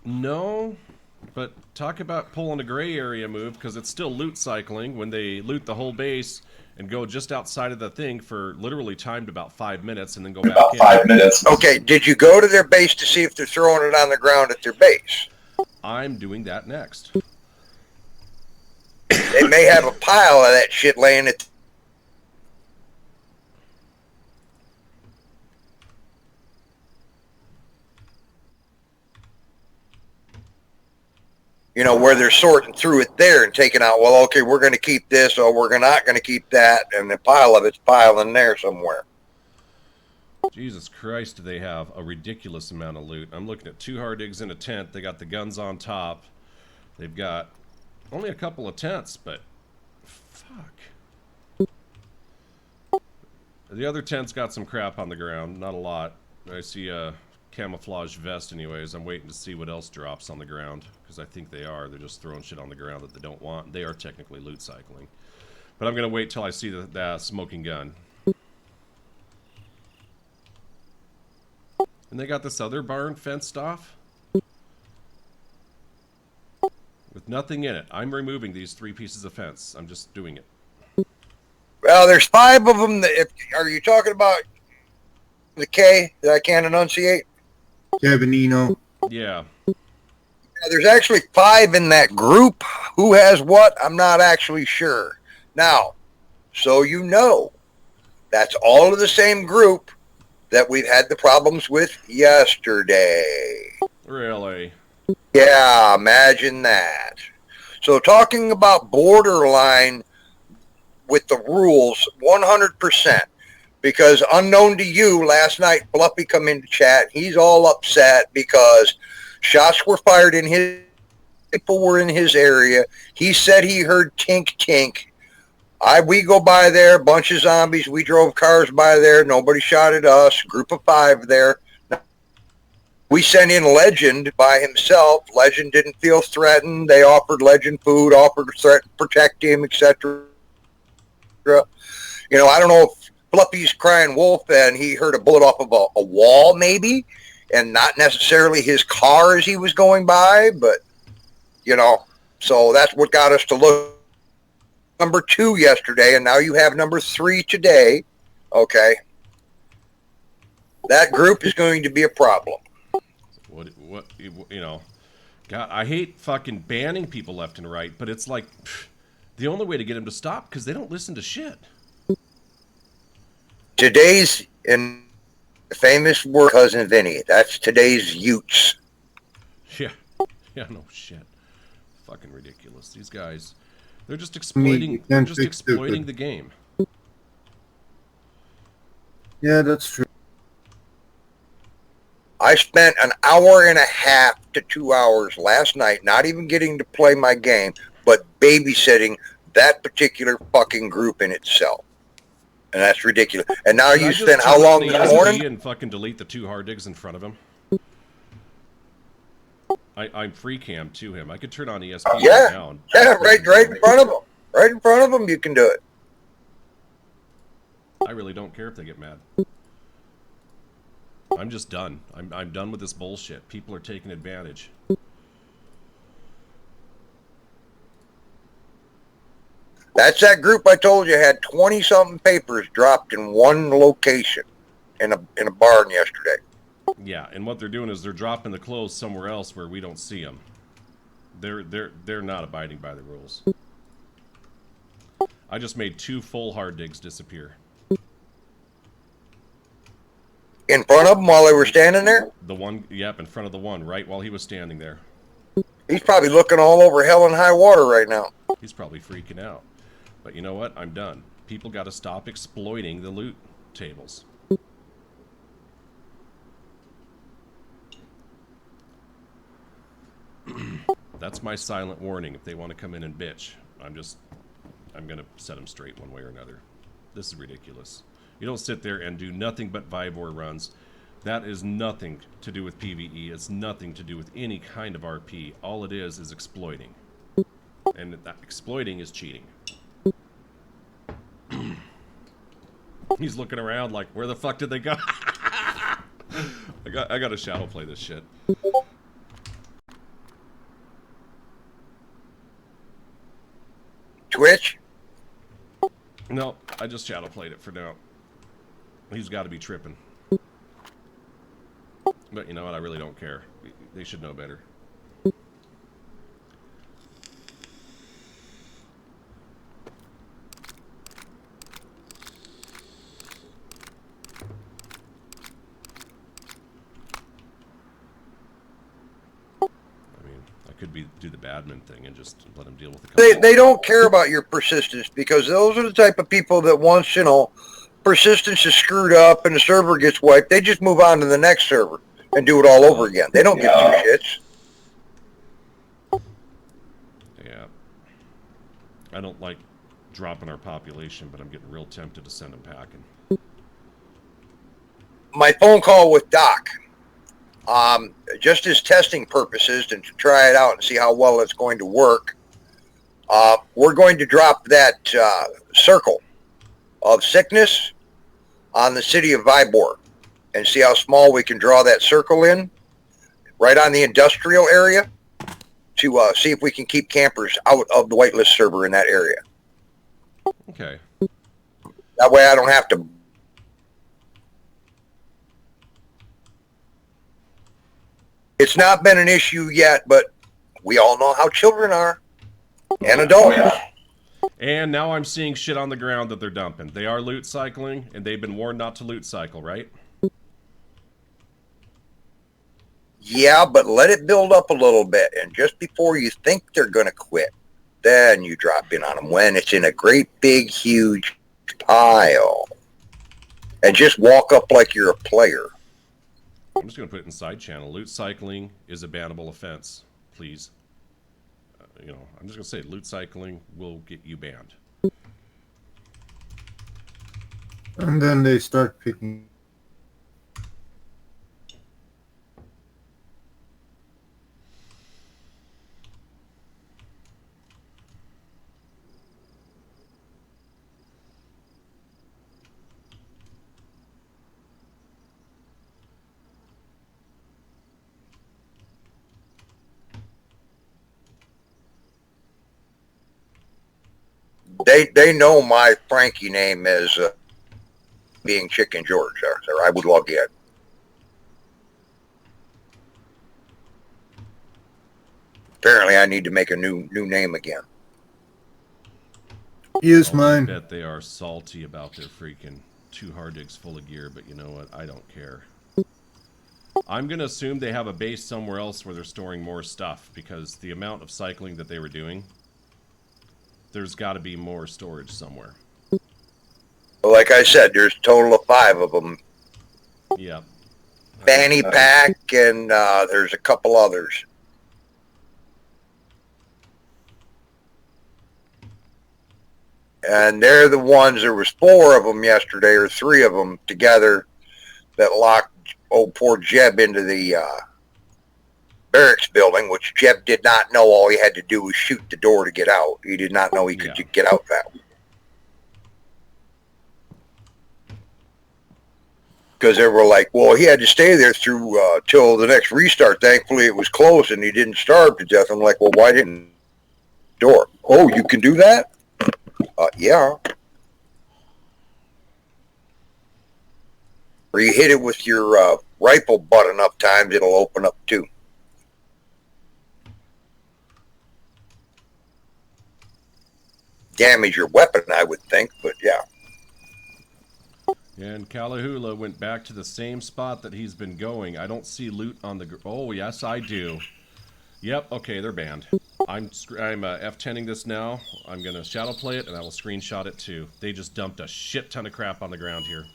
No, but talk about pulling a gray area move, because it's still loot cycling when they loot the whole base and go just outside of the thing for literally timed about 5 minutes and then go back About in. 5 minutes. Okay, did you go to their base to see if they're throwing it on the ground at their base? I'm doing that next. They may have a pile of that shit laying at. You know, where they're sorting through it there and taking out, well, okay, we're going to keep this, or we're not going to keep that, and the pile of it's piling there somewhere. Jesus Christ, do they have a ridiculous amount of loot. I'm looking at 2 hard digs in a tent. They got the guns on top. They've got only a couple of tents, but fuck. The other tent's got some crap on the ground, not a lot. I see a camouflage vest anyways. I'm waiting to see what else drops on the ground, because I think they are. They're just throwing shit on the ground that they don't want. They are technically loot cycling. But I'm going to wait till I see the smoking gun. And they got this other barn fenced off with nothing in it. I'm removing these 3 pieces of fence. I'm just doing it. Well, There's 5 of them. Are you talking about the K that I can't enunciate? Kevinino. Yeah. There's actually 5 in that group. Who has what? I'm not actually sure. Now, so you know, that's all of the same group that we've had the problems with yesterday. Really? Yeah, imagine that. So talking about borderline with the rules, 100%. Because unknown to you, last night, Fluffy come into chat. He's all upset because shots were fired in his, people were in his area. He said he heard tink tink. We go by there, bunch of zombies. We drove cars by there. Nobody shot at us. Group of 5 there. We sent in Legend by himself. Legend didn't feel threatened. They offered Legend food, offered to protect him, etc. You know, I don't know if Fluffy's crying wolf and he heard a bullet off of a wall maybe, and not necessarily his car as he was going by, but, you know, so that's what got us to look number 2 yesterday, and now you have number 3 today. Okay. That group is going to be a problem. What, you know, God, I hate fucking banning people left and right, but it's like the only way to get them to stop because they don't listen to shit. Today's in famous word, Cousin Vinny. That's today's Utes. Yeah. Yeah, no shit. Fucking ridiculous. These guys, they're just exploiting the game. Yeah, that's true. I spent an hour and a half to 2 hours last night not even getting to play my game, but babysitting that particular fucking group in itself. And that's ridiculous. And now you spent how long this morning? And fucking delete the 2 hard digs in front of him. I'm free cam to him. I could turn on ESP yeah, down. Yeah, right in front of him. Right in front of him, you can do it. I really don't care if they get mad. I'm just done. I'm done with this bullshit. People are taking advantage. That's that group I told you had 20-something papers dropped in one location in a barn yesterday. Yeah, and what they're doing is they're dropping the clothes somewhere else where we don't see them. They're not abiding by the rules. I just made 2 full hard digs disappear. In front of them while they were standing there? The one, yep, in front of the one, right while he was standing there. He's probably looking all over hell and high water right now. He's probably freaking out. But you know what? I'm done. People got to stop exploiting the loot tables. That's my silent warning. If they want to come in and bitch, I'm going to set them straight one way or another. This is ridiculous. You don't sit there and do nothing but Vivor runs. That is nothing to do with PvE. It's nothing to do with any kind of RP. All it is exploiting. And that exploiting is cheating. He's looking around like, where the fuck did they go? I got to shadow play this shit. Twitch? No, I just shadow played it for now. He's got to be tripping. But you know what? I really don't care. They should know better. Do the badman thing and just let them deal with the they don't care about your persistence, because those are the type of people that once, you know, persistence is screwed up and the server gets wiped, they just move on to the next server and do it all over again. They don't give 2 shits. Yeah. I don't like dropping our population, but I'm getting real tempted to send them packing. My phone call with Doc, just as testing purposes and to try it out and see how well it's going to work, we're going to drop that circle of sickness on the city of Vybor and see how small we can draw that circle in right on the industrial area to see if we can keep campers out of the whitelist server in that area. Okay. That way I don't have to. It's not been an issue yet, but we all know how children are and adults. And now I'm seeing shit on the ground that they're dumping. They are loot cycling, and they've been warned not to loot cycle, right? Yeah, but let it build up a little bit, and just before you think they're going to quit, then you drop in on them when it's in a great big huge pile. And just walk up like you're a player. I'm just going to put it in side channel. Loot cycling is a bannable offense, please. You know, I'm just going to say loot cycling will get you banned. And then they start picking. They know my Frankie name is being Chicken George, or I would log in. Apparently, I need to make a new name again. Use I mine. bet they are salty about their freaking 2 hard digs full of gear, but you know what? I don't care. I'm going to assume they have a base somewhere else where they're storing more stuff, because the amount of cycling that they were doing, there's got to be more storage somewhere. Like I said, there's a total of 5 of them. Yep. Fanny Pack, and there's a couple others. And they're the ones, there was 4 of them yesterday, or 3 of them together, that locked old poor Jeb into the barracks building, which Jeb did not know. All he had to do was shoot the door to get out. He did not know he could get out that way. Because they were like, well, he had to stay there through till the next restart. Thankfully, it was closed and he didn't starve to death. I'm like, well, why didn't door? Oh, you can do that? Yeah. Or you hit it with your rifle butt enough times, it'll open up too. Damage your weapon, I would think, but yeah. And Kalahula went back to the same spot that he's been going. I don't see loot on the... Oh, yes, I do. Yep, okay, they're banned. I'm F10ing this now. I'm going to shadow play it, and I will screenshot it too. They just dumped a shit ton of crap on the ground here.